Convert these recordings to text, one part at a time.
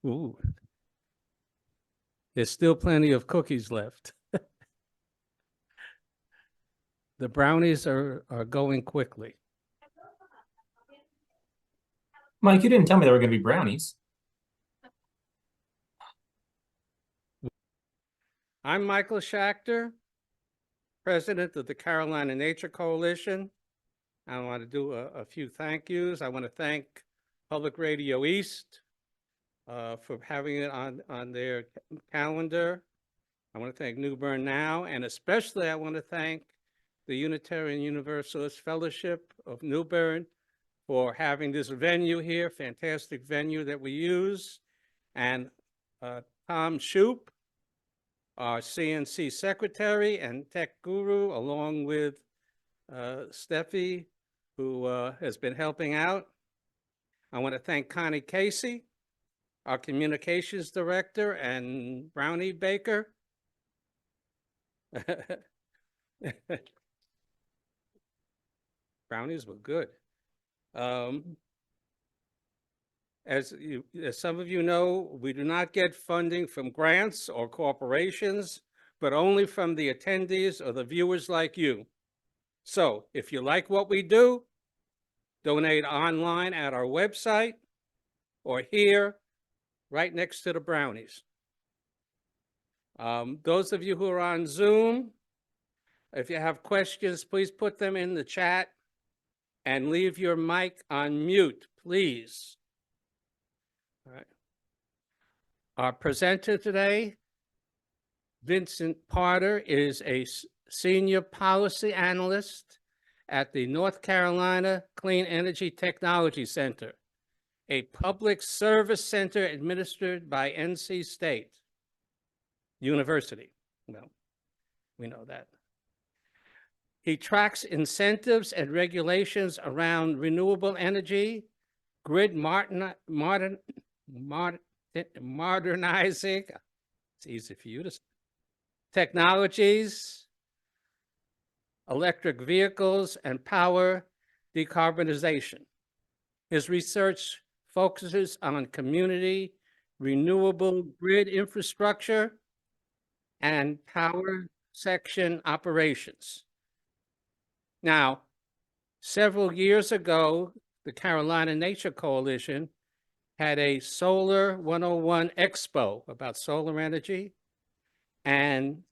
ooh, there's still plenty of cookies left. The brownies are going quickly. Mike, you didn't tell me there were going to be brownies. I'm Michael Schachter, president of the Carolina Nature Coalition. I want to do a few thank yous. I want to thank Public Radio East for having it on their calendar. I want to thank New Bern Now, and especially I want to thank the Unitarian Universalist Fellowship of New Bern for having this venue here, fantastic venue that we use, and Tom Shoup, our CNC secretary and tech guru, along with Steffi, who has been helping out. I want to thank Connie Casey, our communications director, and Brownie Baker. Brownies were good. As some of you know, we do not get funding from grants or corporations, but only from the attendees or the viewers like you. So if you like what we do, donate online at our website or here, right next to the brownies. Those of you who are on Zoom, if you have questions, please put them in the chat and leave your mic on mute, please. All right. Our presenter today, Vincent Potter, is a Senior Policy Analyst at the North Carolina Clean Energy Technology Center, a public service center administered by NC State University. Well, we know that. He tracks incentives and regulations around renewable energy, grid modernizing, it's easy for you to say, technologies, electric vehicles, and power decarbonization. His research focuses on community, renewable grid infrastructure, and power section operations. Now, several years ago, the Carolina Nature Coalition had a Solar 101 Expo about solar energy, and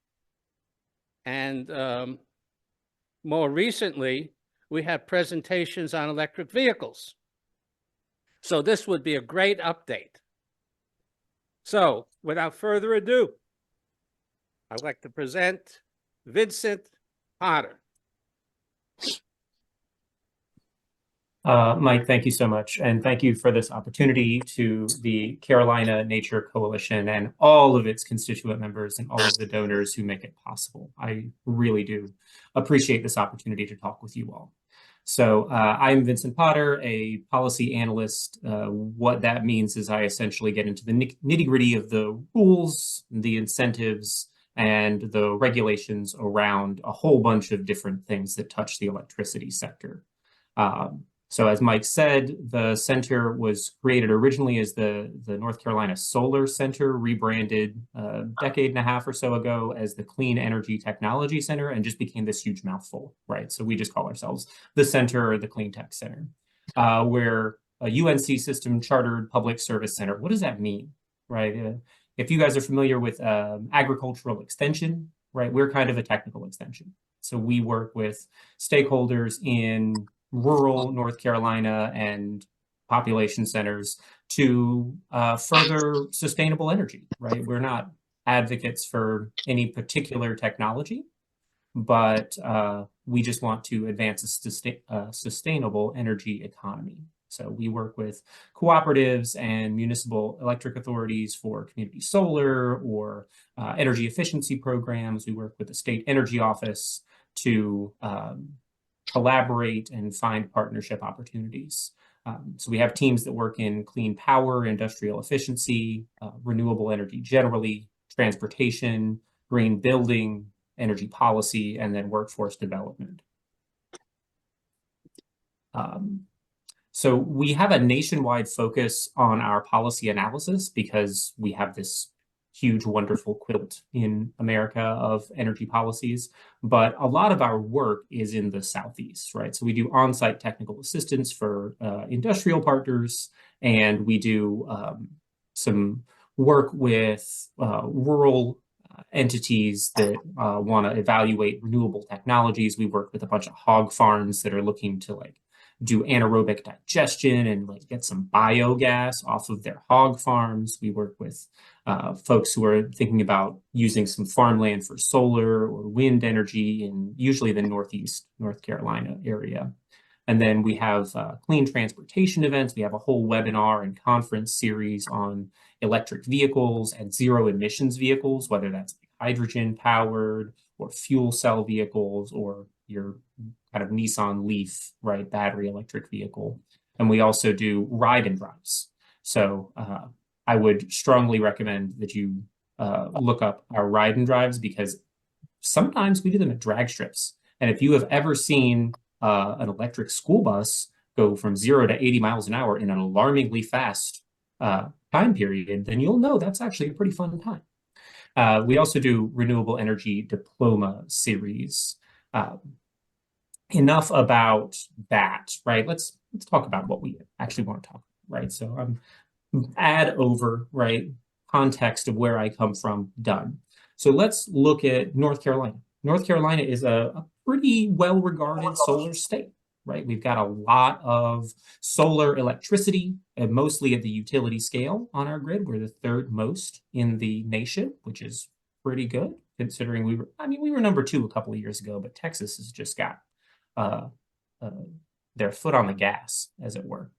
more recently, we have presentations on electric vehicles. So this would be a great update. So without further ado, I'd like to present Vincent Potter. Mike, thank you so much. And thank you for this opportunity to the Carolina Nature Coalition and all of its constituent members and all of the donors who make it possible. I really do appreciate this opportunity to talk with you all. So I'm Vincent Potter, a policy analyst. What that means is I essentially get into the nitty-gritty of the rules, the incentives, and the regulations around a whole bunch of different things that touch the electricity sector. So as Mike said, the center was created originally as the North Carolina Solar Center, rebranded a decade and a half or so ago as the Clean Energy Technology Center, and just became this huge mouthful, right? So we just call ourselves the Center or the Clean Tech Center. We're a UNC system chartered public service center. What does that mean, right? If you guys are familiar with agricultural extension, right, we're kind of a technical extension. So we work with stakeholders in rural North Carolina and population centers to further sustainable energy, right? We're not advocates for any particular technology, but we just want to advance a sustainable energy economy. So we work with cooperatives and municipal electric authorities for community solar or energy efficiency programs. We work with the state energy office to collaborate and find partnership opportunities. So we have teams that work in clean power, industrial efficiency, renewable energy generally, transportation, green building, energy policy, and then workforce development. So we have a nationwide focus on our policy analysis because we have this huge, wonderful quilt in America of energy policies. But a lot of our work is in the Southeast, right? So we do on-site technical assistance for industrial partners, and we do some work with rural entities that want to evaluate renewable technologies. We work with a bunch of hog farms that are looking to like do anaerobic digestion and like get some biogas off of their hog farms. We work with folks who are thinking about using some farmland for solar or wind energy in usually the Northeast North Carolina area. And then we have clean transportation events. We have a whole webinar and conference series on electric vehicles and zero emissions vehicles, whether that's hydrogen powered or fuel cell vehicles or your kind of Nissan Leaf, right, battery electric vehicle. And we also do ride and drives. So I would strongly recommend that you look up our ride and drives because sometimes we do them at drag strips. And if you have ever seen an electric school bus go from 0 to 80 miles an hour in an alarmingly fast time period, then you'll know that's actually a pretty fun time. We also do renewable energy diploma series. Enough about that, right? Let's talk about what we actually want to talk about, right? So add over, right? Context of where I come from, done. So let's look at North Carolina. North Carolina is a pretty well-regarded solar state, right? We've got a lot of solar electricity, and mostly at the utility scale on our grid. We're the third most in the nation, which is pretty good considering we were number 2 a couple of years ago, but Texas has just got their foot on the gas, as it were.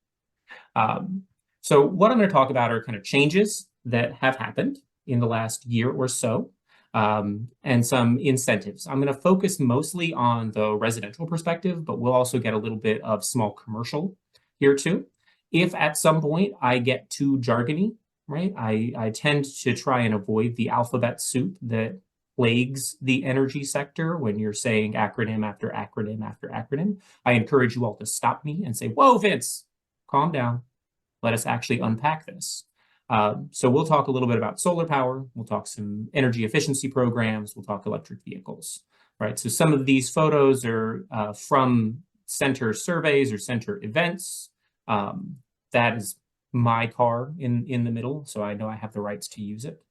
So what I'm going to talk about are kind of changes that have happened in the last year or so, and some incentives. I'm going to focus mostly on the residential perspective, but we'll also get a little bit of small commercial here too. If at some point I get too jargony, right, I tend to try and avoid the alphabet soup that plagues the energy sector when you're saying acronym after acronym after acronym. I encourage you all to stop me and say, whoa, Vince, calm down. Let us actually unpack this. So we'll talk a little bit about solar power. We'll talk some energy efficiency programs. We'll talk electric vehicles, right? So some of these photos are from center surveys or center events. That is my car in the middle, so I know I have the rights to use it.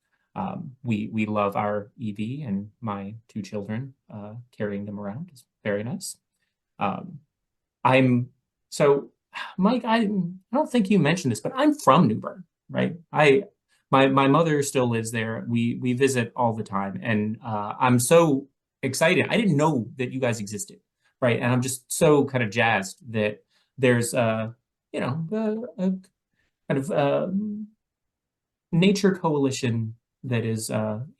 We love our EV, and my 2 children carrying them around is very nice. So Mike, I don't think you mentioned this, but I'm from New Bern, right? My mother still lives there. We visit all the time, and I'm so excited. I didn't know that you guys existed, right? And I'm just so kind of jazzed that there's a kind of nature coalition that is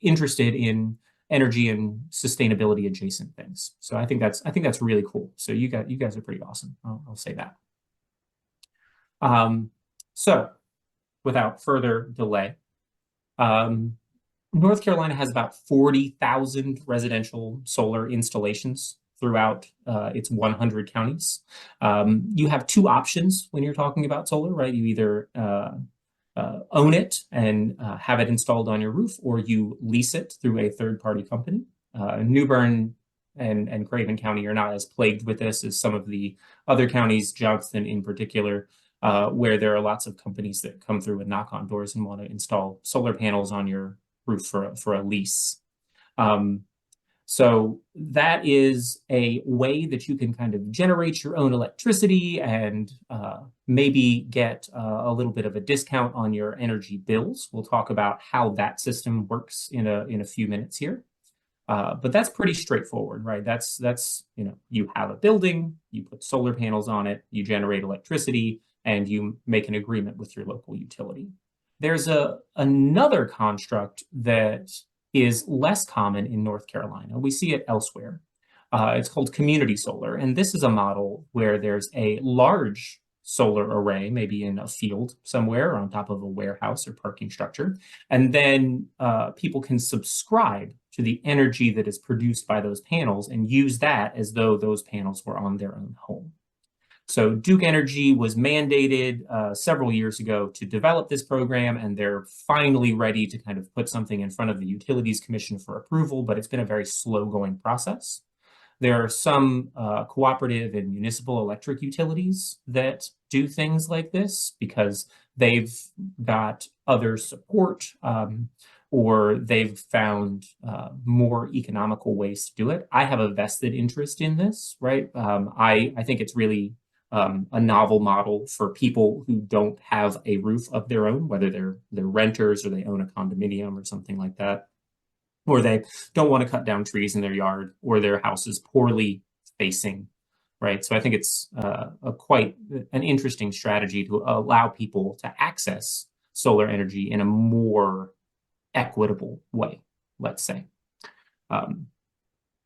interested in energy and sustainability adjacent things. So I think that's really cool. So you guys are pretty awesome. I'll say that. So without further delay, North Carolina has about 40,000 residential solar installations throughout its 100 counties. You have 2 options when you're talking about solar, right? You either own it and have it installed on your roof, or you lease it through a third-party company. New Bern and Craven County are not as plagued with this as some of the other counties, Johnston in particular, where there are lots of companies that come through and knock on doors and want to install solar panels on your roof for a lease. So that is a way that you can kind of generate your own electricity and maybe get a little bit of a discount on your energy bills. We'll talk about how that system works in a few minutes here. But that's pretty straightforward, right? That's you have a building, you put solar panels on it, you generate electricity, and you make an agreement with your local utility. There's another construct that is less common in North Carolina. We see it elsewhere. It's called community solar. And this is a model where there's a large solar array, maybe in a field somewhere or on top of a warehouse or parking structure. And then people can subscribe to the energy that is produced by those panels and use that as though those panels were on their own home. So Duke Energy was mandated several years ago to develop this program, and they're finally ready to kind of put something in front of the Utilities Commission for approval, but it's been a very slow-going process. There are some cooperative and municipal electric utilities that do things like this because they've got other support or they've found more economical ways to do it. I have a vested interest in this, right? I think it's really a novel model for people who don't have a roof of their own, whether they're renters or they own a condominium or something like that, or they don't want to cut down trees in their yard, or their house is poorly facing, right? So I think it's quite an interesting strategy to allow people to access solar energy in a more equitable way, let's say.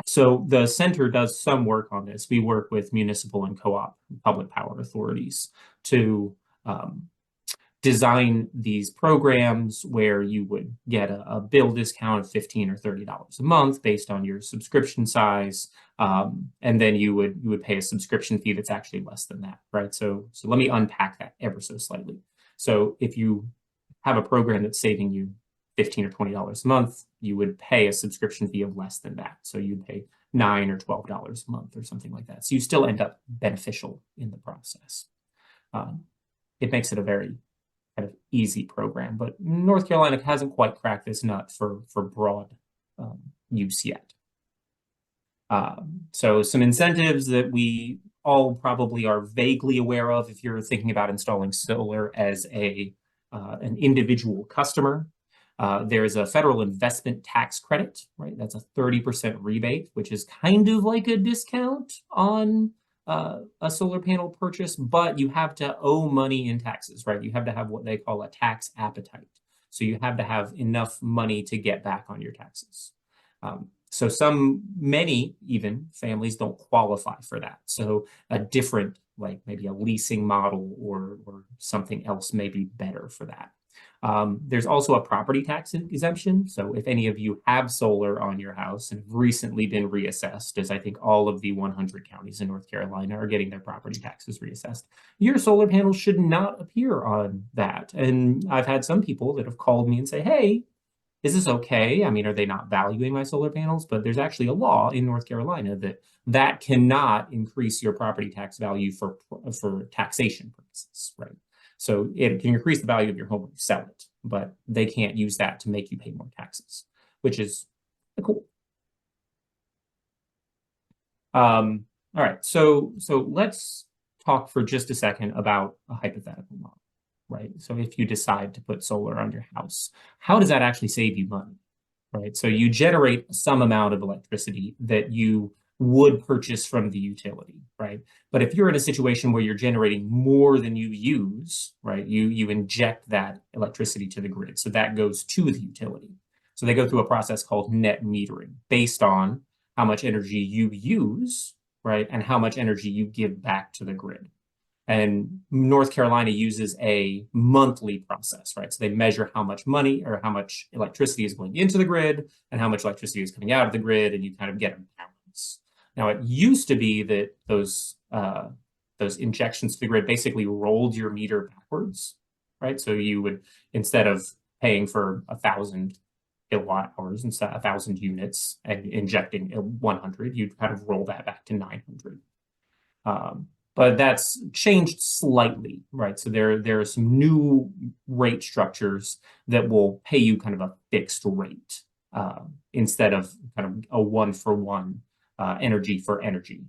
So the center does some work on this. We work with municipal and co-op public power authorities to design these programs where you would get a bill discount of $15 or $30 a month based on your subscription size, and then you would pay a subscription fee that's actually less than that, right? So let me unpack that ever so slightly. So if you have a program that's saving you $15 or $20 a month, you would pay a subscription fee of less than that. So you'd pay $9 or $12 a month or something like that. So you still end up beneficial in the process. It makes it a very kind of easy program, but North Carolina hasn't quite cracked this nut for broad use yet. So some incentives that we all probably are vaguely aware of if you're thinking about installing solar as an individual customer. There is a federal investment tax credit, right? That's a 30% rebate, which is kind of like a discount on a solar panel purchase, but you have to owe money in taxes, right? You have to have what they call a tax appetite. So you have to have enough money to get back on your taxes. So many even families don't qualify for that. So a different, like maybe a leasing model or something else may be better for that. There's also a property tax exemption. So if any of you have solar on your house and have recently been reassessed, as I think all of the 100 counties in North Carolina are getting their property taxes reassessed, your solar panels should not appear on that. And I've had some people that have called me and say, hey, is this okay? I mean, are they not valuing my solar panels? But there's actually a law in North Carolina that cannot increase your property tax value for taxation purposes, right? So it can increase the value of your home when you sell it, but they can't use that to make you pay more taxes, which is cool. All right, so let's talk for just a second about a hypothetical model, right? So if you decide to put solar on your house, how does that actually save you money, right? So you generate some amount of electricity that you would purchase from the utility, right? But if you're in a situation where you're generating more than you use, right, you inject that electricity to the grid. So that goes to the utility. So they go through a process called net metering based on how much energy you use, right, and how much energy you give back to the grid. And North Carolina uses a monthly process, right? So they measure how much money or how much electricity is going into the grid and how much electricity is coming out of the grid, and you kind of get a balance. Now, it used to be that those injections to the grid basically rolled your meter backwards, right? So you would, instead of paying for 1,000 kilowatt hours, instead of 1,000 units and injecting 100, you'd kind of roll that back to 900. But that's changed slightly, right? So there are some new rate structures that will pay you kind of a fixed rate instead of kind of a one-for-one energy for energy.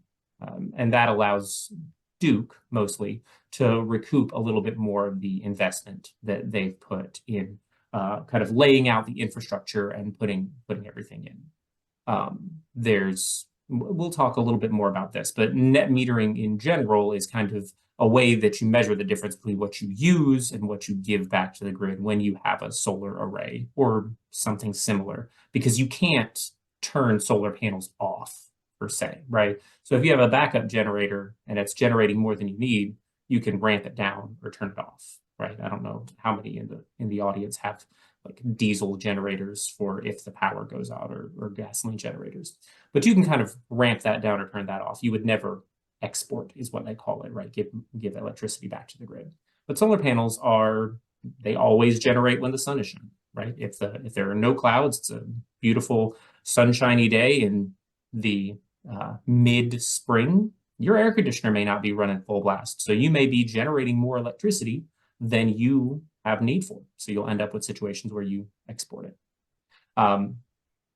And that allows Duke mostly to recoup a little bit more of the investment that they've put in kind of laying out the infrastructure and putting everything in. We'll talk a little bit more about this, but net metering in general is kind of a way that you measure the difference between what you use and what you give back to the grid when you have a solar array or something similar, because you can't turn solar panels off per se, right? So if you have a backup generator and it's generating more than you need, you can ramp it down or turn it off, right? I don't know how many in the audience have like diesel generators for if the power goes out or gasoline generators, but you can kind of ramp that down or turn that off. You would never export is what they call it, right? Give electricity back to the grid. But solar panels they always generate when the sun is shining, right? If there are no clouds, it's a beautiful sunshiny day in the mid-spring, your air conditioner may not be running full blast. So you may be generating more electricity than you have need for. So you'll end up with situations where you export it.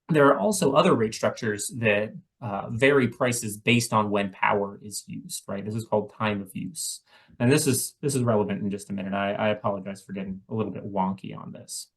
There are also other rate structures that vary prices based on when power is used, right? This is called time of use. And this is relevant in just a minute. I apologize for getting a little bit wonky on this.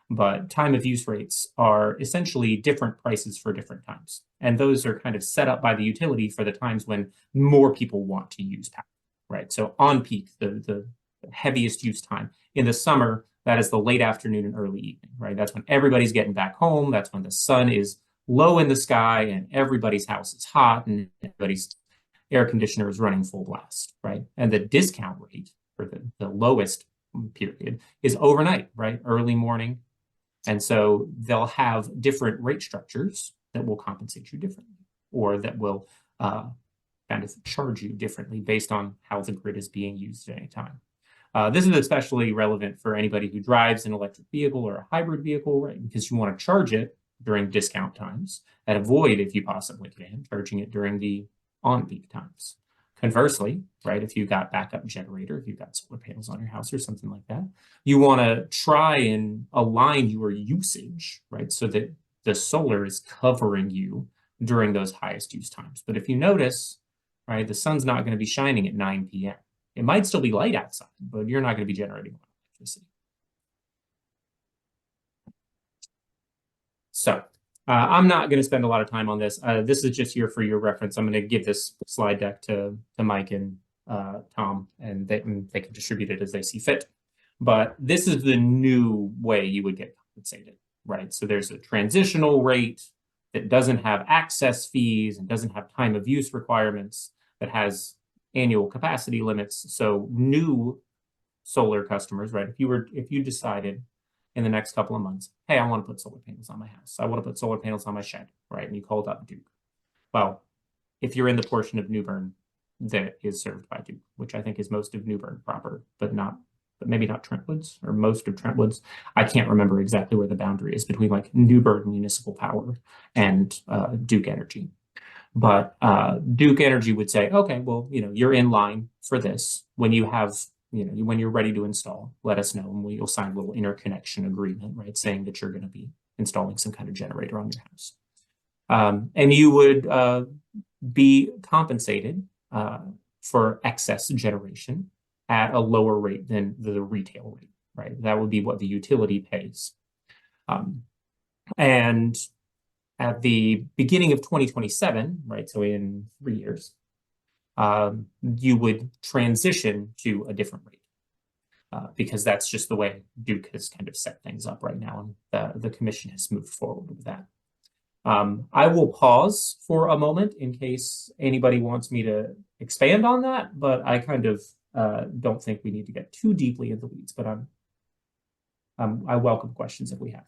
But time of use rates are essentially different prices for different times. And those are kind of set up by the utility for the times when more people want to use power, right? So on peak, the heaviest use time. In the summer, that is the late afternoon and early evening, right? That's when everybody's getting back home. That's when the sun is low in the sky and everybody's house is hot and everybody's air conditioner is running full blast, right? And the discount rate for the lowest period is overnight, right? Early morning. And so they'll have different rate structures that will compensate you differently, or that will kind of charge you differently based on how the grid is being used at any time. This is especially relevant for anybody who drives an electric vehicle or a hybrid vehicle, right? Because you want to charge it during discount times and avoid, if you possibly can, charging it during the on-peak times. Conversely, right, if you've got backup generator, if you've got solar panels on your house or something like that, you want to try and align your usage, right, so that the solar is covering you during those highest use times. But if you notice, right, the sun's not going to be shining at 9 p.m. It might still be light outside, but you're not going to be generating electricity. So I'm not going to spend a lot of time on this. This is just here for your reference. I'm going to give this slide deck to Mike and Tom, and they can distribute it as they see fit. But this is the new way you would get compensated, right? So there's a transitional rate that doesn't have access fees and doesn't have time of use requirements, that has annual capacity limits. So new solar customers, right? If you decided in the next couple of months, hey, I want to put solar panels on my house, I want to put solar panels on my shed, right? And you called up Duke. Well, if you're in the portion of New Bern that is served by Duke, which I think is most of New Bern proper, but maybe not Trentwoods, or most of Trentwoods. I can't remember exactly where the boundary is between like New Bern Municipal Power and Duke Energy. But Duke Energy would say, okay, well, you're in line for this. When you have, when you're ready to install, let us know, and we'll sign a little interconnection agreement, right, saying that you're going to be installing some kind of generator on your house. And you would be compensated for excess generation at a lower rate than the retail rate, right? That would be what the utility pays. And at the beginning of 2027, right, so in 3 years, you would transition to a different rate because that's just the way Duke has kind of set things up right now, and the commission has moved forward with that. I will pause for a moment in case anybody wants me to expand on that, but I kind of don't think we need to get too deeply in the weeds, but I welcome questions if we have.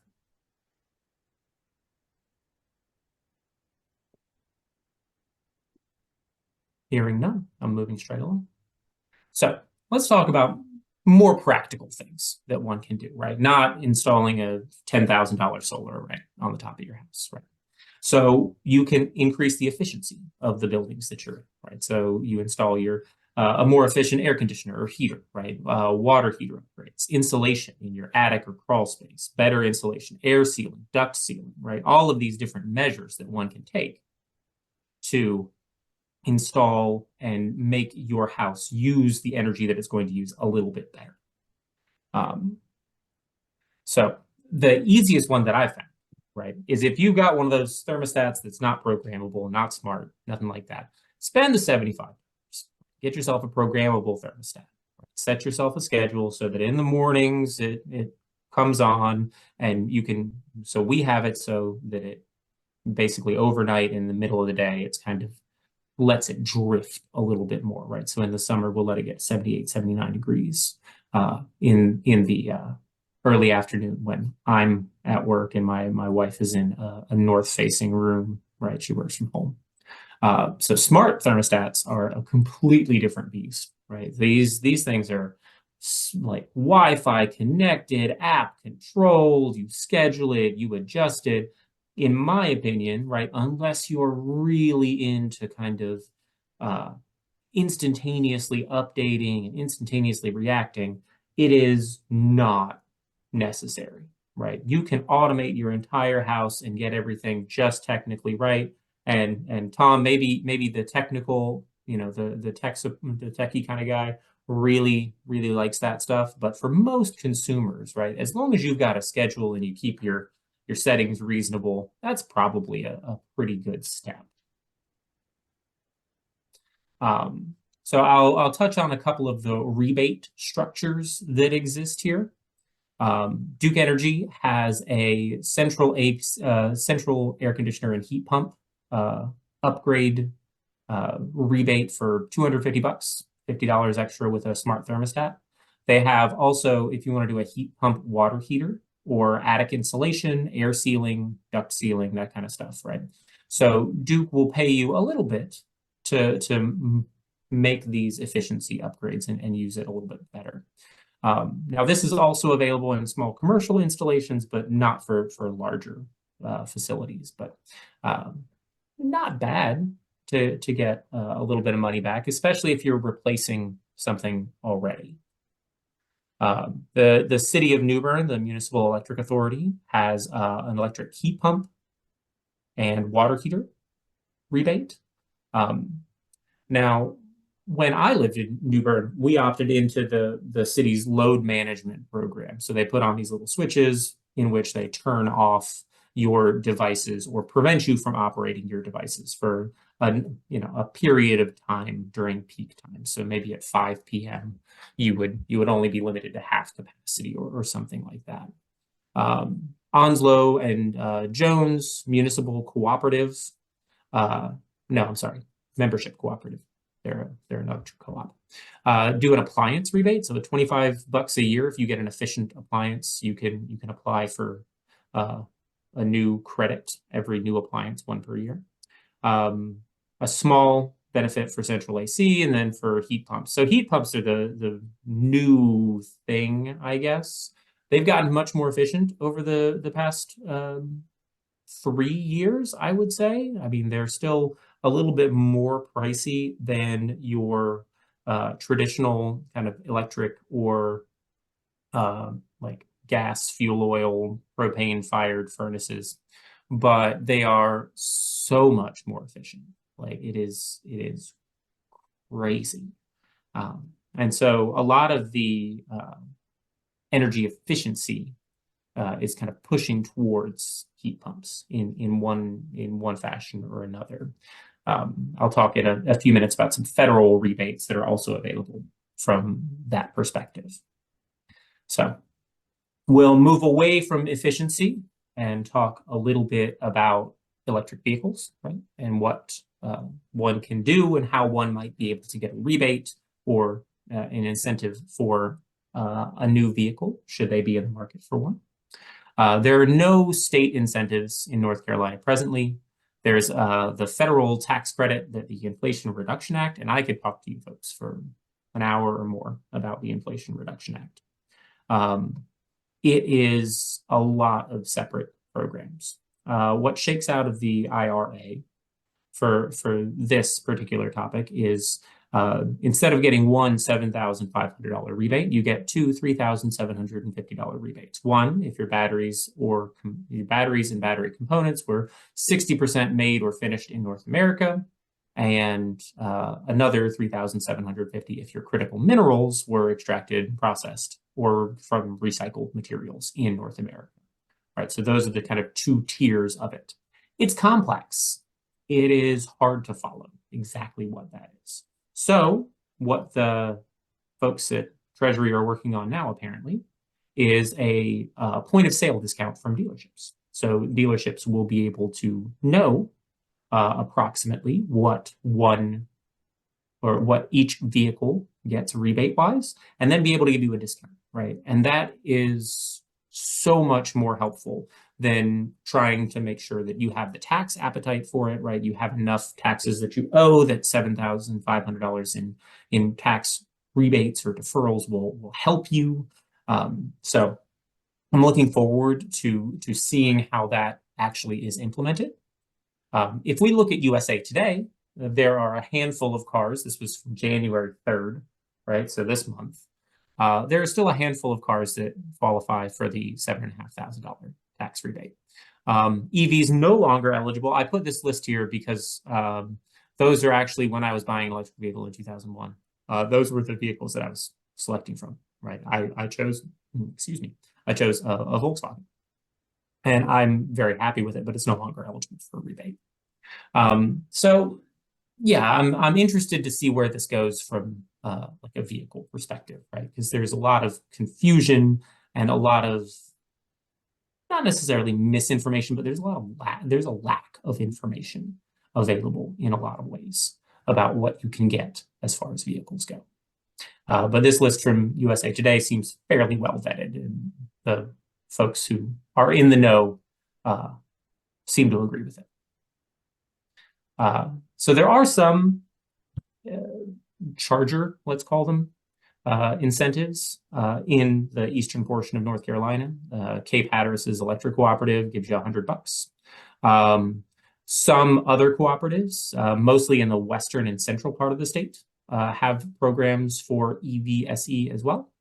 Hearing none, I'm moving straight along. So let's talk about more practical things that one can do, right? Not installing a $10,000 solar array on the top of your house, right? So you can increase the efficiency of the buildings that you're in, right? So you install a more efficient air conditioner or heater, right? Water heater upgrades, insulation in your attic or crawl space, better insulation, air sealing, duct sealing, right? All of these different measures that one can take to install and make your house use the energy that it's going to use a little bit better. So the easiest one that I've found, right, is if you've got one of those thermostats that's not programmable, not smart, nothing like that, spend the $75. Get yourself a programmable thermostat. Right? Set yourself a schedule so that in the mornings it comes on, and you can, so we have it so that it basically overnight in the middle of the day, it's kind of lets it drift a little bit more, right? So in the summer, we'll let it get 78, 79 degrees in the early afternoon when I'm at work and my wife is in a north-facing room, right? She works from home. So smart thermostats are a completely different beast, right? These things are like Wi-Fi connected, app controlled, you schedule it, you adjust it. In my opinion, right, unless you're really into kind of instantaneously updating and instantaneously reacting, it is not necessary, right? You can automate your entire house and get everything just technically right. And Tom, maybe the technical, the techie kind of guy really likes that stuff. But for most consumers, right, as long as you've got a schedule and you keep your settings reasonable, that's probably a pretty good step. So I'll touch on a couple of the rebate structures that exist here. Duke Energy has a central air conditioner and heat pump upgrade rebate for $250, $50 extra with a smart thermostat. They have also, if you want to do a heat pump water heater or attic insulation, air sealing, duct sealing, that kind of stuff, right? So Duke will pay you a little bit to make these efficiency upgrades and use it a little bit better. Now, this is also available in small commercial installations, but not for larger facilities. But not bad to get a little bit of money back, especially if you're replacing something already. The city of New Bern, the Municipal Electric Authority, has an electric heat pump and water heater rebate. Now, when I lived in New Bern, we opted into the city's load management program. So they put on these little switches in which they turn off your devices or prevent you from operating your devices for a period of time during peak time. So maybe at 5 p.m. you would only be limited to half capacity or something like that. Onslow and Jones Municipal Cooperative. No, I'm sorry, membership cooperative. They're another co-op. Do an appliance rebate, so $25 a year. If you get an efficient appliance, you can apply for a new credit every new appliance, one per year. A small benefit for central AC, and then for heat pumps. So heat pumps are the new thing, I guess. They've gotten much more efficient over the past 3 years, I would say. I mean, they're still a little bit more pricey than your traditional kind of electric or like gas, fuel oil, propane fired furnaces, but they are so much more efficient. Like it is crazy. And so a lot of the energy efficiency is kind of pushing towards heat pumps in one fashion or another. I'll talk in a few minutes about some federal rebates that are also available from that perspective. So we'll move away from efficiency and talk a little bit about electric vehicles, right? And what one can do and how one might be able to get a rebate or an incentive for a new vehicle, should they be in the market for one. There are no state incentives in North Carolina presently. There's the federal tax credit, the Inflation Reduction Act, and I could talk to you folks for an hour or more about the Inflation Reduction Act. It is a lot of separate programs. What shakes out of the IRA for this particular topic is instead of getting one $7,500 rebate, you get two $3,750 rebates. One, if your batteries and battery components were 60% made or finished in North America, and another $3,750 if your critical minerals were extracted, processed, or from recycled materials in North America. All right, so those are the kind of two tiers of it. It's complex. It is hard to follow exactly what that is. So what the folks at Treasury are working on now, apparently, is a point of sale discount from dealerships. So dealerships will be able to know approximately what each vehicle gets rebate-wise, and then be able to give you a discount, right? And that is so much more helpful then trying to make sure that you have the tax appetite for it, right? You have enough taxes that you owe, that $7,500 in tax rebates or deferrals will help you. So I'm looking forward to seeing how that actually is implemented. If we look at USA Today, there are a handful of cars. This was from January 3rd, right? So this month. There are still a handful of cars that qualify for the $7,500 tax rebate. EVs no longer eligible. I put this list here because those are actually when I was buying an electric vehicle in 2001. Those were the vehicles that I was selecting from, right? I chose, I chose a Volkswagen. And I'm very happy with it, but it's no longer eligible for a rebate. So yeah, I'm interested to see where this goes from like a vehicle perspective, right? Because there's a lot of confusion and a lot of not necessarily misinformation, but there's a lack of information available in a lot of ways about what you can get as far as vehicles go. But this list from USA Today seems fairly well vetted, and the folks who are in the know seem to agree with it. So there are some charger, let's call them, incentives in the eastern portion of North Carolina. Cape Hatteras Electric Cooperative gives you $100. Some other cooperatives, mostly in the western and central part of the state, have programs for EVSE as well.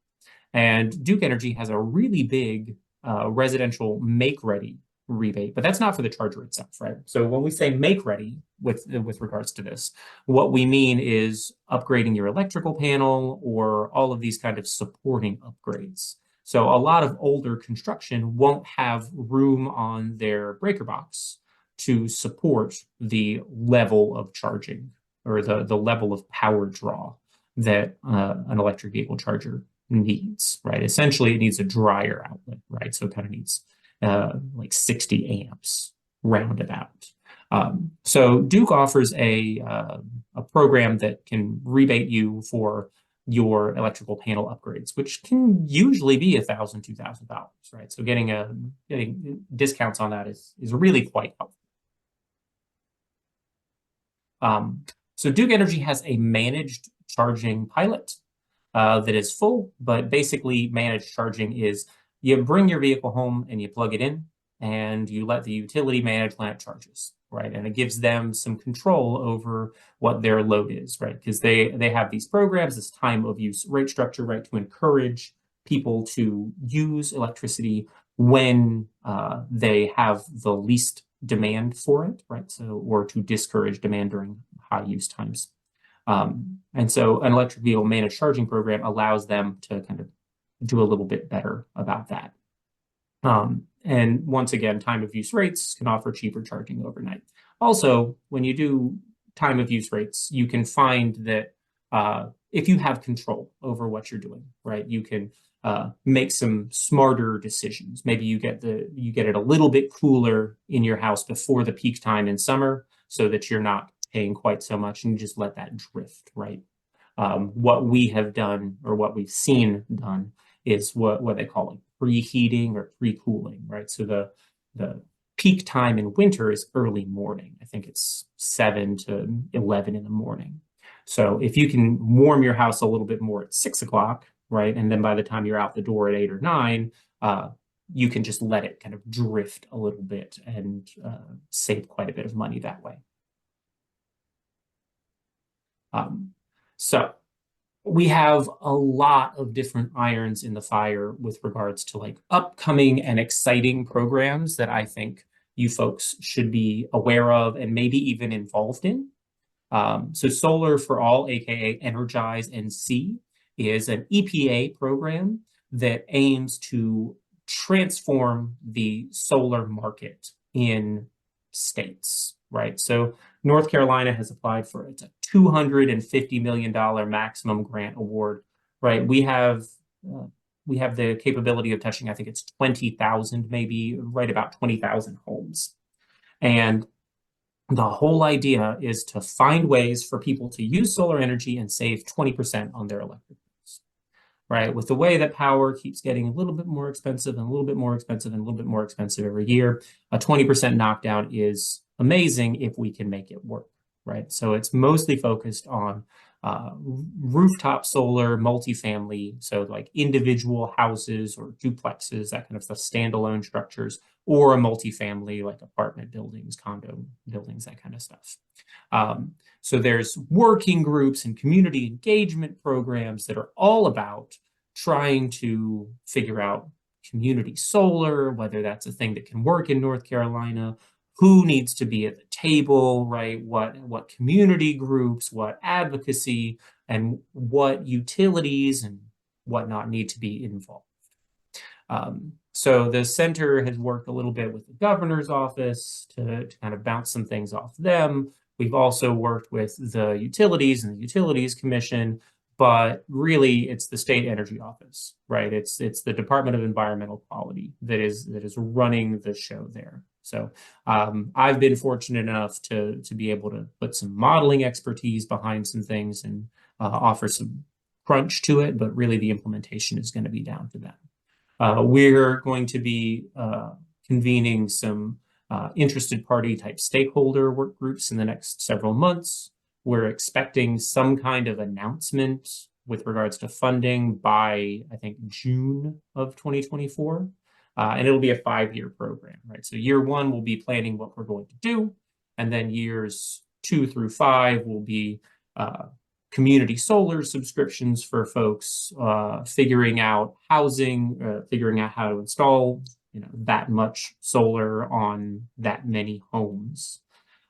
And Duke Energy has a really big residential make-ready rebate, but that's not for the charger itself, right? So when we say make-ready with regards to this, what we mean is upgrading your electrical panel or all of these kind of supporting upgrades. So a lot of older construction won't have room on their breaker box to support the level of charging or the level of power draw that an electric vehicle charger needs, right? Essentially, it needs a dryer outlet, right? So it kind of needs like 60 amps roundabout. So Duke offers a program that can rebate you for your electrical panel upgrades, which can usually be $1,000, $2,000, right? So getting discounts on that is really quite helpful. So Duke Energy has a managed charging pilot that is full, but basically managed charging is you bring your vehicle home and you plug it in and you let the utility manage when it charges, right? And it gives them some control over what their load is, right? Because they have these programs, this time of use rate structure, right, to encourage people to use electricity when they have the least demand for it, right? So, or to discourage demand during high use times. And so an electric vehicle managed charging program allows them to kind of do a little bit better about that. And once again, time of use rates can offer cheaper charging overnight. Also, when you do time of use rates, you can find that if you have control over what you're doing, right, you can make some smarter decisions. Maybe you get it a little bit cooler in your house before the peak time in summer so that you're not paying quite so much and you just let that drift, right? What we have done or what we've seen done is what they call like preheating or pre-cooling, right? So the peak time in winter is early morning. I think it's 7 to 11 in the morning. So if you can warm your house a little bit more at 6 o'clock, right? And then by the time you're out the door at 8 or 9, you can just let it kind of drift a little bit and save quite a bit of money that way. So we have a lot of different irons in the fire with regards to like upcoming and exciting programs that I think you folks should be aware of and maybe even involved in. So Solar for All, aka Energize and See, is an EPA program that aims to transform the solar market in states, right? So North Carolina has applied for it. It's a $250 million maximum grant award, right? We have the capability of touching, I think it's 20,000, maybe right about 20,000 homes. And the whole idea is to find ways for people to use solar energy and save 20% on their electric bills. right? With the way that power keeps getting a little bit more expensive and a little bit more expensive and a little bit more expensive every year, a 20% knockdown is amazing if we can make it work, right? So it's mostly focused on rooftop solar, multifamily, so like individual houses or duplexes, that kind of stuff, standalone structures, or a multifamily like apartment buildings, condo buildings, that kind of stuff. So there's working groups and community engagement programs that are all about trying to figure out community solar, whether that's a thing that can work in North Carolina, who needs to be at the table, right? What community groups, what advocacy, and what utilities and whatnot need to be involved. So the center has worked a little bit with the governor's office to kind of bounce some things off them. We've also worked with the utilities and the Utilities Commission, but really it's the state energy office, right? It's the Department of Environmental Quality that is running the show there. So I've been fortunate enough to be able to put some modeling expertise behind some things and offer some crunch to it, but really the implementation is going to be down to them. We're going to be convening some interested party type stakeholder work groups in the next several months. We're expecting some kind of announcement with regards to funding by, I think, June of 2024. And it'll be a 5-year program, right? So year 1 will be planning what we're going to do. And then years 2 through 5 will be community solar subscriptions for folks, figuring out housing, figuring out how to install, that much solar on that many homes.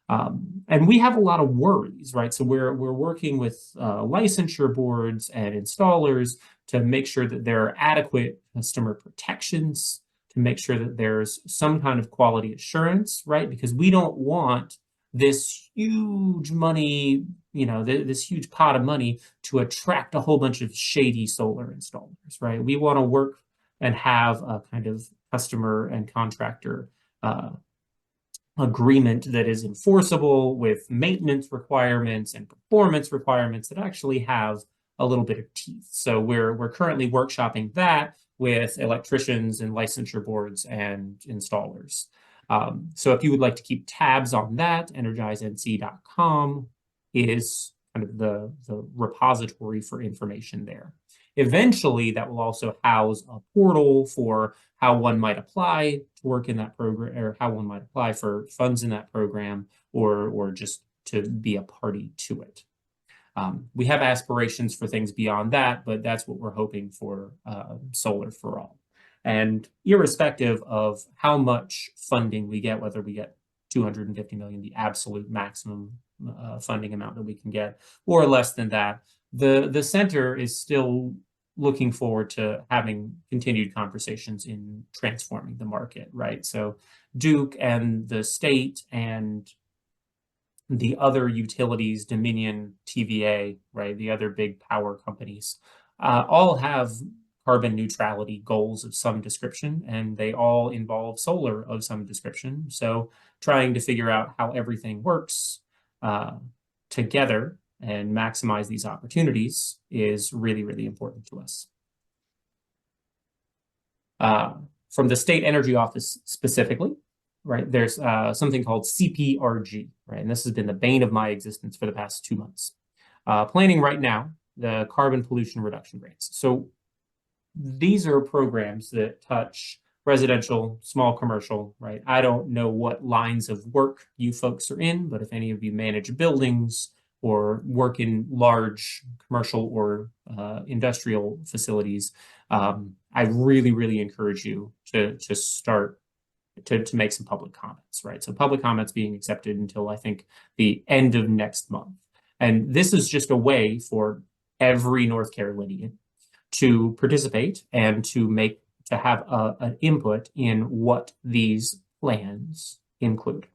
And we have a lot of worries, right? So we're working with licensure boards and installers to make sure that there are adequate customer protections, to make sure that there's some kind of quality assurance, right? Because we don't want this huge money, this huge pot of money to attract a whole bunch of shady solar installers, right? We want to work and have a kind of customer and contractor agreement that is enforceable with maintenance requirements and performance requirements that actually have a little bit of teeth. So we're currently workshopping that with electricians and licensure boards and installers. So if you would like to keep tabs on that, energizenc.com is kind of the repository for information there. Eventually, that will also house a portal for how one might apply to work in that program, or how one might apply for funds in that program, or just to be a party to it. We have aspirations for things beyond that, but that's what we're hoping for Solar for All. And irrespective of how much funding we get, whether we get 250 million, the absolute maximum funding amount that we can get, or less than that, the center is still looking forward to having continued conversations in transforming the market, right? So Duke and the state and the other utilities, Dominion, TVA, right, the other big power companies, all have carbon neutrality goals of some description, and they all involve solar of some description. So trying to figure out how everything works together and maximize these opportunities is really, really important to us. From the State Energy Office specifically, right, there's something called CPRG, right? And this has been the bane of my existence for the past 2 months. Planning right now, the carbon pollution reduction grants. So these are programs that touch residential, small commercial, right? I don't know what lines of work you folks are in, but if any of you manage buildings or work in large commercial or industrial facilities, I really, really encourage you to start to make some public comments, right? So public comments being accepted until I think the end of next month. And this is just a way for every North Carolinian to participate and to have an input in what these plans include.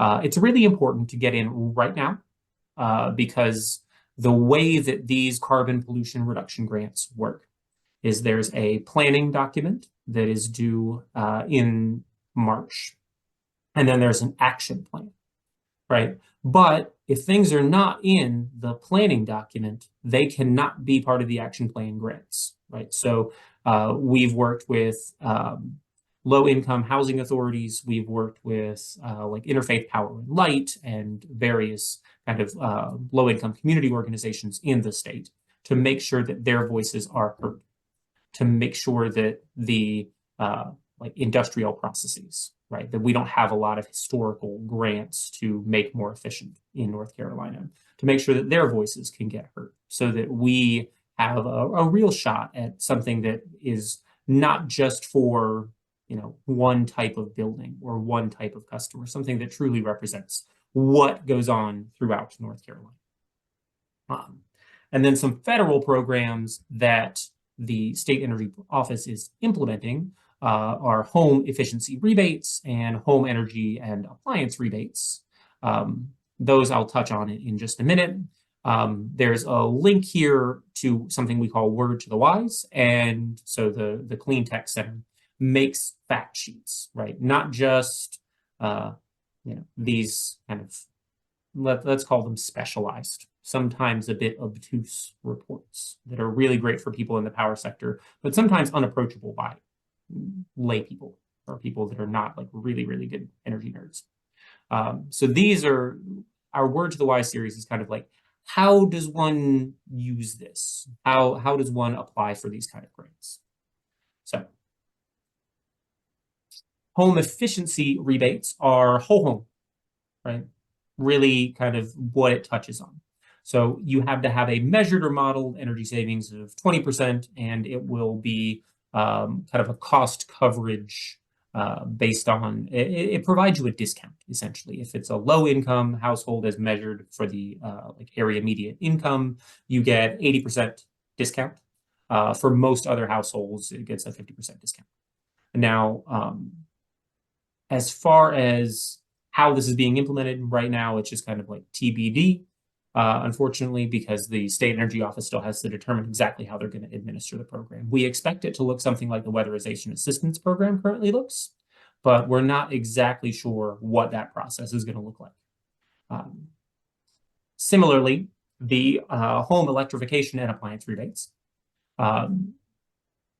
It's really important to get in right now because the way that these carbon pollution reduction grants work is there's a planning document that is due in March, and then there's an action plan. right? But if things are not in the planning document, they cannot be part of the action plan grants, right? So we've worked with low-income housing authorities. We've worked with like Interfaith Power and Light and various kind of low-income community organizations in the state to make sure that their voices are heard, to make sure that the like industrial processes, right, that we don't have a lot of historical grants to make more efficient in North Carolina, to make sure that their voices can get heard so that we have a real shot at something that is not just for, you know, one type of building or one type of customer, something that truly represents what goes on throughout North Carolina. And then some federal programs that the State Energy Office is implementing are home efficiency rebates and home energy and appliance rebates. Those I'll touch on in just a minute. There's a link here to something we call Word to the Wise. And so the Clean Tech Center makes fact sheets, right? Not just you know, these kind of, let's call them specialized, sometimes a bit obtuse reports that are really great for people in the power sector, but sometimes unapproachable by lay people or people that are not like really, really good energy nerds. So these are our Word to the Wise series is kind of like, how does one use this? How does one apply for these kind of grants? So home efficiency rebates are whole home, right? Really kind of what it touches on. So you have to have a measured or modeled energy savings of 20%, and it will be kind of a cost coverage based on, it provides you a discount, essentially. If it's a low income household as measured for the like area median income, you get 80% discount. For most other households, it gets a 50% discount. Now, as far as how this is being implemented right now, it's just kind of like TBD, unfortunately, because the State Energy Office still has to determine exactly how they're going to administer the program. We expect it to look something like the Weatherization Assistance Program currently looks, but we're not exactly sure what that process is going to look like. Similarly, the home electrification and appliance rebates,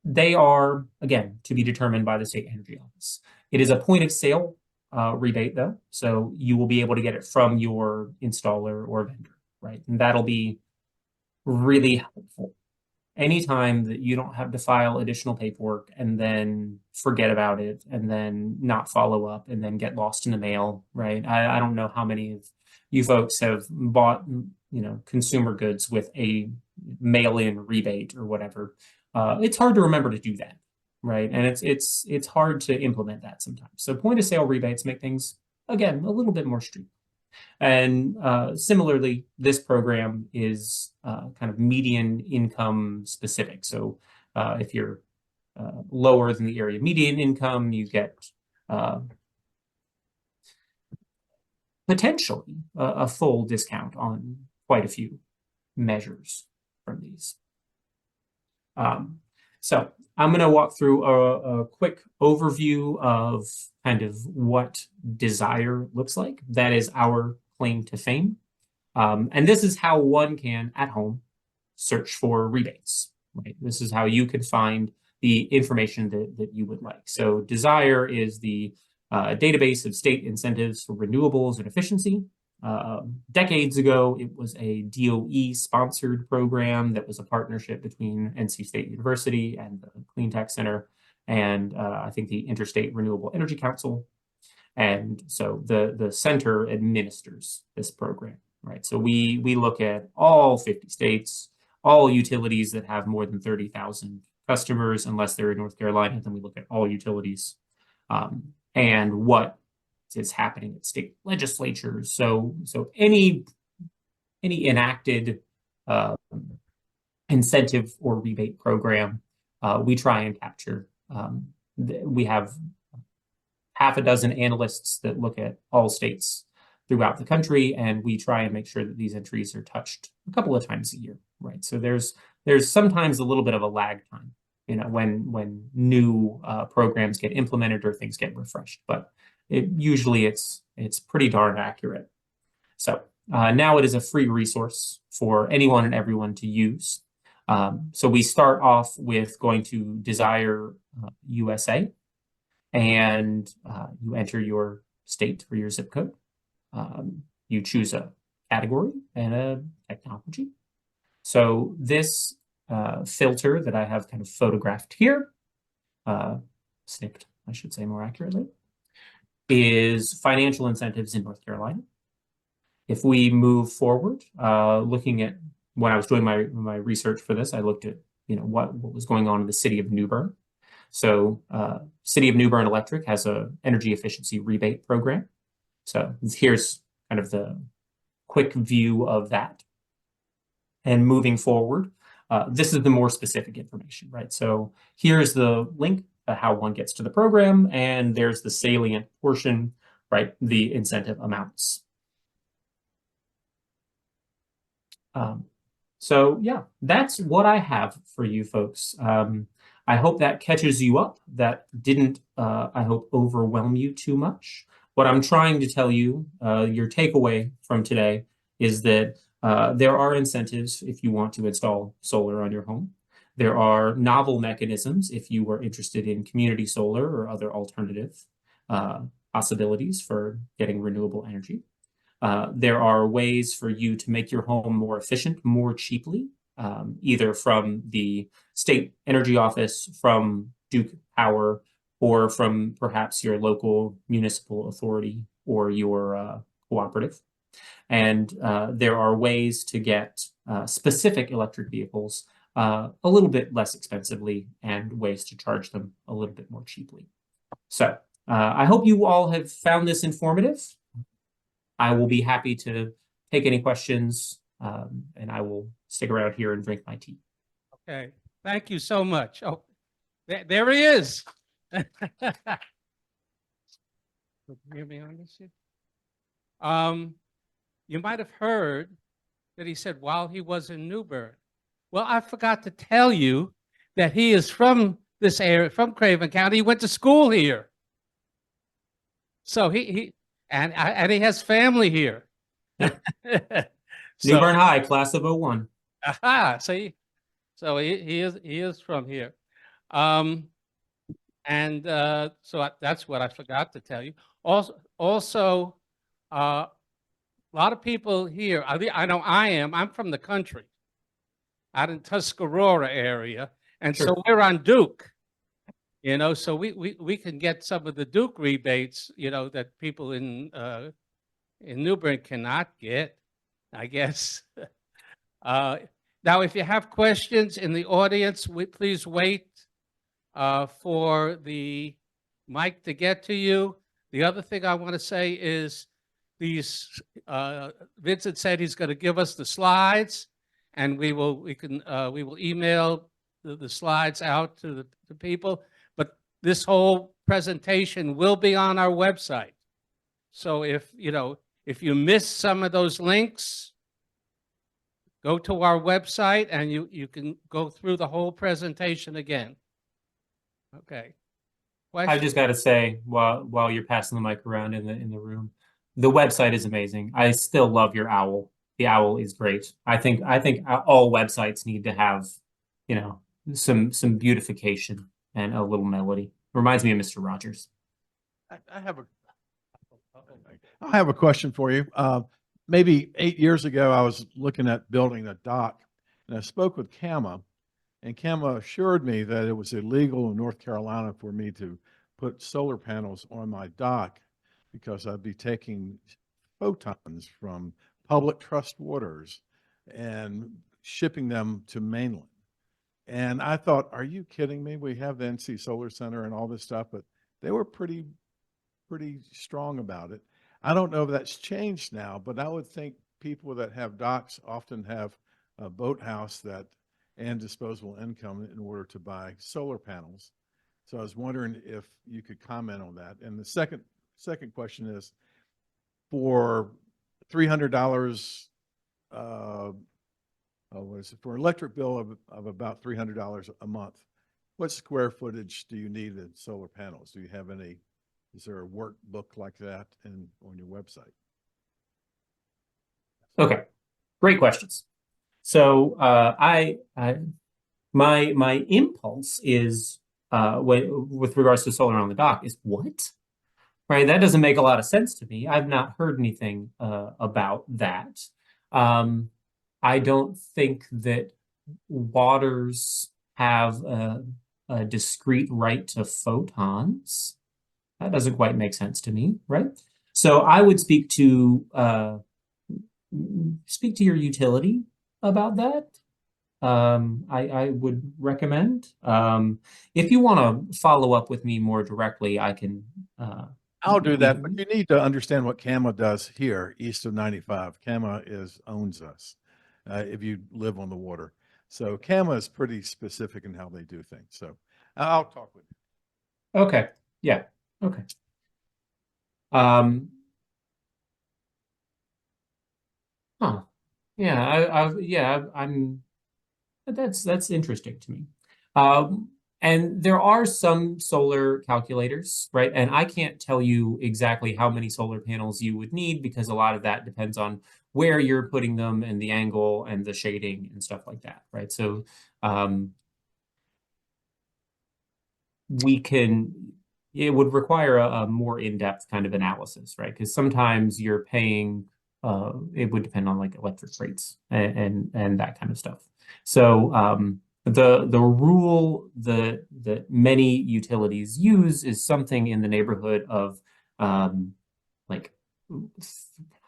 they are, again, to be determined by the State Energy Office. It is a point of sale rebate, though, so you will be able to get it from your installer or vendor, right? And that'll be really helpful. Anytime that you don't have to file additional paperwork and then forget about it and then not follow up and then get lost in the mail, right? I don't know how many of you folks have bought, you know, consumer goods with a mail-in rebate or whatever. It's hard to remember to do that, right? And it's hard to implement that sometimes. So point of sale rebates make things, again, a little bit more streamlined. And similarly, this program is kind of median income specific. So if you're lower than the area median income, you get potentially a full discount on quite a few measures from these. So I'm going to walk through a quick overview of kind of what desire looks like. That is our claim to fame. And this is how one can, at home, search for rebates, right? This is how you can find the information that you would like. So desire is the database of state incentives for renewables and efficiency. Decades ago, it was a DOE-sponsored program that was a partnership between NC State University and the Clean Tech Center and I think the Interstate Renewable Energy Council. And so the center administers this program, right? So we look at all 50 states, all utilities that have more than 30,000 customers, unless they're in North Carolina, then we look at all utilities and what is happening at state legislatures. So any enacted incentive or rebate program, we try and capture. We have half a dozen analysts that look at all states throughout the country, and we try and make sure that these entries are touched a couple of times a year, right? So there's sometimes a little bit of a lag time, you know, when new programs get implemented or things get refreshed, but usually it's pretty darn accurate. So now it is a free resource for anyone and everyone to use. So we start off with going to Desire USA, and you enter your state or your zip code. You choose a category and a technology. So this filter that I have kind of photographed here, snipped, I should say more accurately, is financial incentives in North Carolina. If we move forward, looking at when I was doing my research for this, I looked at what was going on in the city of New Bern. So City of New Bern Electric has a energy efficiency rebate program. So here's kind of the quick view of that. And moving forward, this is the more specific information, right? So here's the link, how one gets to the program, and there's the salient portion, right? The incentive amounts. So yeah, that's what I have for you folks. I hope that catches you up. That didn't, I hope, overwhelm you too much. What I'm trying to tell you, your takeaway from today is that there are incentives if you want to install solar on your home. There are novel mechanisms if you are interested in community solar or other alternative possibilities for getting renewable energy. There are ways for you to make your home more efficient, more cheaply, either from the state energy office, from Duke Power, or from perhaps your local municipal authority or your cooperative. And there are ways to get specific electric vehicles a little bit less expensively, and ways to charge them a little bit more cheaply. So I hope you all have found this informative. I will be happy to take any questions, and I will stick around here and drink my tea. Okay, thank you so much. Oh, there he is. Can you hear me on this here? You might have heard that he said while he was in New Bern. Well, I forgot to tell you that he is from this area, from Craven County. He went to school here. So he has family here. Yep. So, New Bern High, class of 01. aha, see, so he is from here. So that's what I forgot to tell you. Also, a lot of people here, I know I'm from the country, out in Tuscarora area, and Sure. so we're on Duke, so we can get some of the Duke rebates, that people in New Bern cannot get, I guess. Now, if you have questions in the audience, please wait for the mic to get to you. The other thing I want to say is Vincent said he's going to give us the slides, and we will email the slides out to the people. But this whole presentation will be on our website. So if you miss some of those links, go to our website and you can go through the whole presentation again. Okay. I just got to say, while you're passing the mic around in the room, the website is amazing. I still love your owl. The owl is great. I think all websites need to have, some beautification and a little melody. Reminds me of Mr. Rogers. I have a question for you. Maybe 8 years ago, I was looking at building a dock, and I spoke with CAMA, and CAMA assured me that it was illegal in North Carolina for me to put solar panels on my dock because I'd be taking photons from public trust waters and shipping them to mainland. And I thought, are you kidding me? We have the NC Solar Center and all this stuff, but they were pretty strong about it. I don't know if that's changed now, but I would think people that have docks often have a boathouse and disposable income in order to buy solar panels. So I was wondering if you could comment on that. And the second question is, for $300, for an electric bill of about $300 a month, what square footage do you need in solar panels? Do you have any? Is there a workbook like that on your website? Okay, great questions. So my impulse is with regards to solar on the dock is what? Right, that doesn't make a lot of sense to me. I've not heard anything about that. I don't think that waters have a discrete right to photons. That doesn't quite make sense to me, right? So I would speak to your utility about that. I would recommend. If you want to follow up with me more directly, I can. I'll do that, but you need to understand what CAMA does here, east of 95. CAMA owns us if you live on the water. So CAMA is pretty specific in how they do things. So I'll talk with you. Okay. Yeah. Okay. Huh. Yeah. That's interesting to me. And there are some solar calculators, right? And I can't tell you exactly how many solar panels you would need because a lot of that depends on where you're putting them and the angle and the shading and stuff like that, right? So it would require a more in-depth kind of analysis, right? Because sometimes you're paying, it would depend on like electric rates and that kind of stuff. So the rule that many utilities use is something in the neighborhood of like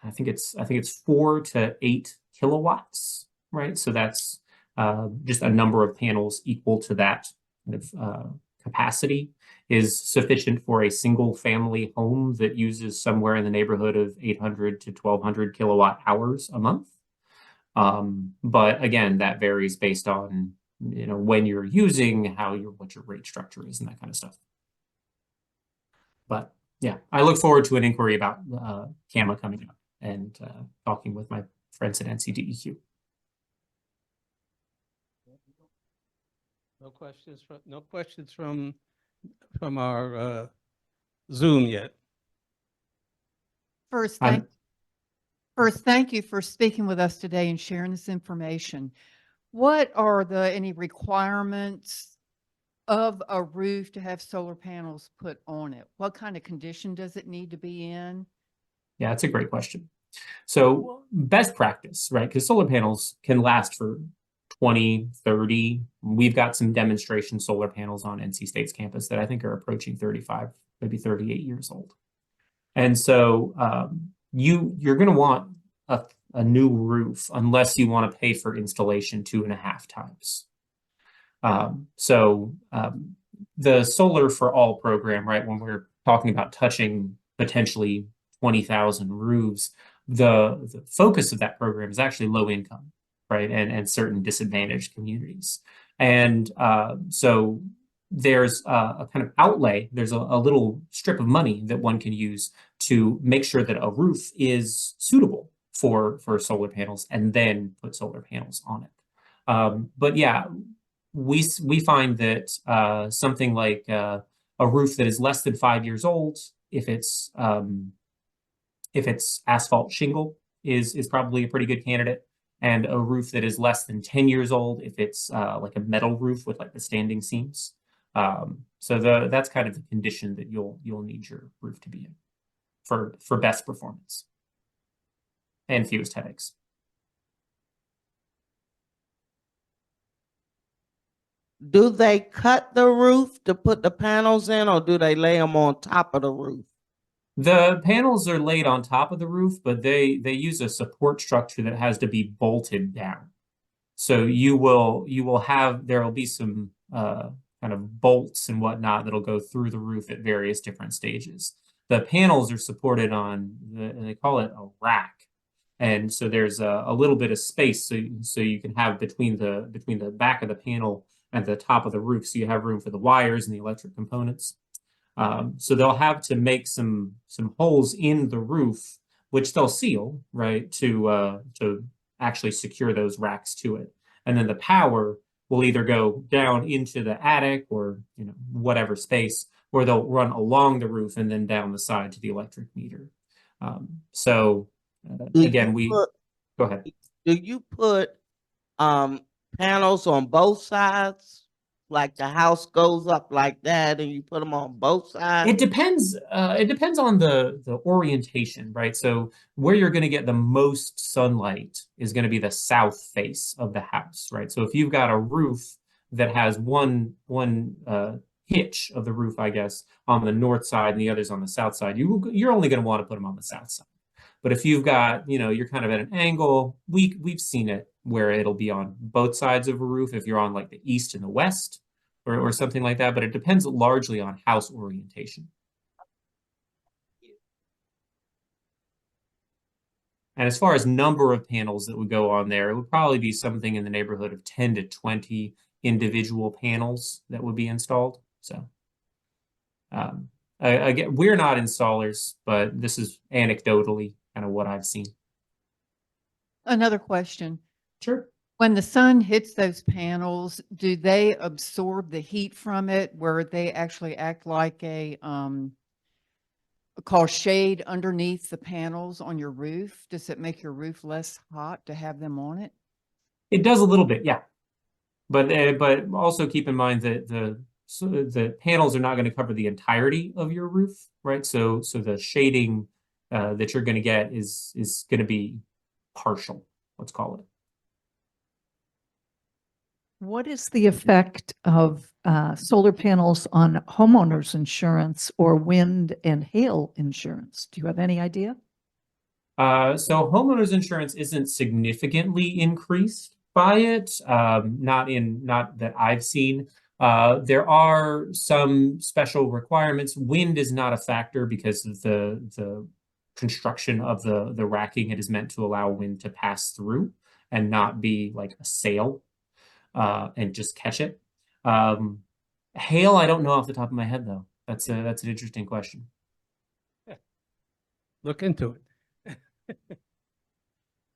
I think it's 4 to 8 kilowatts, right? So that's just a number of panels equal to that kind of capacity is sufficient for a single family home that uses somewhere in the neighborhood of 800 to 1200 kilowatt hours a month. But again, that varies based on when you're using, what your rate structure is and that kind of stuff. But yeah, I look forward to an inquiry about CAMA coming up and talking with my friends at NCDEQ. No questions from our Zoom yet. First, thank you for speaking with us today and sharing this information. What are any requirements of a roof to have solar panels put on it? What kind of condition does it need to be in? Yeah, that's a great question. So best practice, right? Because solar panels can last for 20, 30. We've got some demonstration solar panels on NC State's campus that I think are approaching 35, maybe 38 years old. And so you're going to want a new roof unless you want to pay for installation 2.5 times. The Solar for All program, right, when we're talking about touching potentially 20,000 roofs, the focus of that program is actually low income, right, and certain disadvantaged communities. And so there's a kind of outlay, there's a little strip of money that one can use to make sure that a roof is suitable for solar panels and then put solar panels on it. But yeah, we find that something like a roof that is less than 5 years old, if it's asphalt shingle, is probably a pretty good candidate. And a roof that is less than 10 years old, if it's like a metal roof with like the standing seams. So that's kind of the condition that you'll need your roof to be in for best performance and fewest headaches. Do they cut the roof to put the panels in, or do they lay them on top of the roof? The panels are laid on top of the roof, but they use a support structure that has to be bolted down. So there'll be some kind of bolts and whatnot that'll go through the roof at various different stages. The panels are supported on they call it a rack. And so there's a little bit of space so you can have between the back of the panel and the top of the roof, so you have room for the wires and the electric components. So they'll have to make some holes in the roof, which they'll seal, right, to actually secure those racks to it. And then the power will either go down into the attic or whatever space, or they'll run along the roof and then down the side to the electric meter. Again, Go ahead. Do you put panels on both sides? Like the house goes up like that and you put them on both sides? It depends. It depends on the orientation, right? So where you're going to get the most sunlight is going to be the south face of the house, right? So if you've got a roof that has one hitch of the roof, I guess, on the north side and the others on the south side, you're only going to want to put them on the south side. But if you've got, you're kind of at an angle, we've seen it where it'll be on both sides of a roof if you're on like the east and the west or something like that. But it depends largely on house orientation. And as far as number of panels that would go on there, it would probably be something in the neighborhood of 10 to 20 individual panels that would be installed. So again, we're not installers, but this is anecdotally kind of what I've seen. Another question. Sure. When the sun hits those panels, do they absorb the heat from it where they actually act like a called shade underneath the panels on your roof? Does it make your roof less hot to have them on it? It does a little bit, yeah. But also keep in mind that the panels are not going to cover the entirety of your roof, right? So the shading that you're going to get is going to be partial, let's call it. What is the effect of solar panels on homeowners insurance or wind and hail insurance? Do you have any idea? So homeowners insurance isn't significantly increased by it, not that I've seen. There are some special requirements. Wind is not a factor because of the construction of the racking. It is meant to allow wind to pass through and not be like a sail and just catch it. Hail, I don't know off the top of my head though. That's an interesting question. Look into it.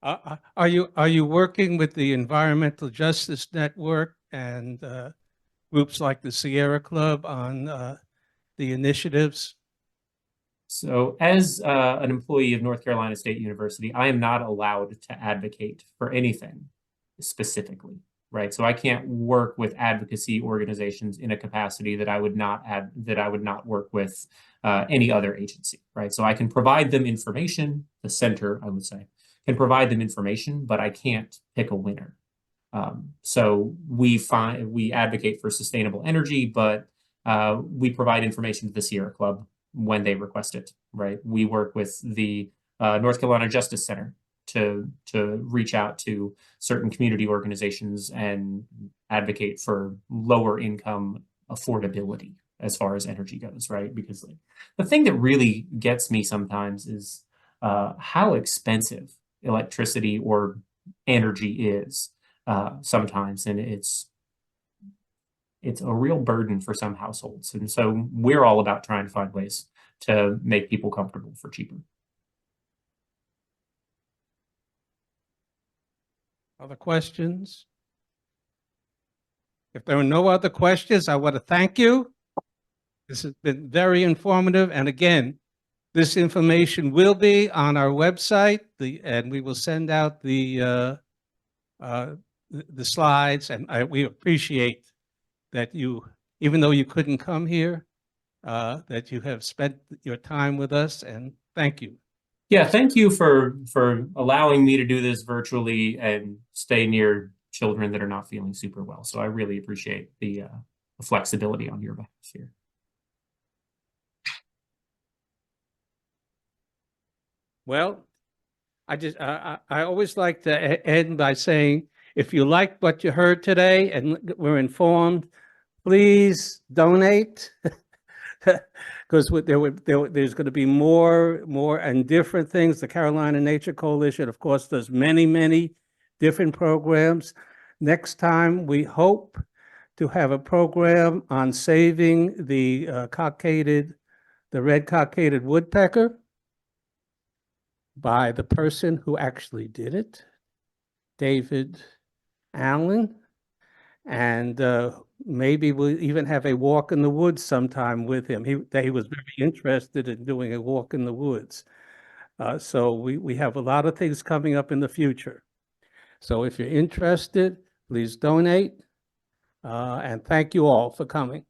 Are you working with the Environmental Justice Network and groups like the Sierra Club on the initiatives? So as an employee of North Carolina State University, I am not allowed to advocate for anything specifically, right? So I can't work with advocacy organizations in a capacity that I would not work with any other agency, right? So I can provide them information, the center, I would say, can provide them information, but I can't pick a winner. So we advocate for sustainable energy, but we provide information to the Sierra Club when they request it, right? We work with the North Carolina Justice Center to reach out to certain community organizations and advocate for lower income affordability as far as energy goes, right? Because like, the thing that really gets me sometimes is how expensive electricity or energy is sometimes, and it's a real burden for some households. And so we're all about trying to find ways to make people comfortable for cheaper. Other questions? If there are no other questions, I want to thank you. This has been very informative. And again, this information will be on our website, and we will send out the slides. And we appreciate that you, even though you couldn't come here, that you have spent your time with us, and thank you. Yeah, thank you for allowing me to do this virtually and stay near children that are not feeling super well. So I really appreciate the flexibility on your behalf here. Well, I always like to end by saying, if you liked what you heard today and were informed, please donate. Because there's going to be more and different things. The Carolina Nature Coalition, of course, does many different programs. Next time, we hope to have a program on saving the red cockaded woodpecker by the person who actually did it, David Allen. And maybe we'll even have a walk in the woods sometime with him. He was very interested in doing a walk in the woods. So we have a lot of things coming up in the future. So if you're interested, please donate. And thank you all for coming.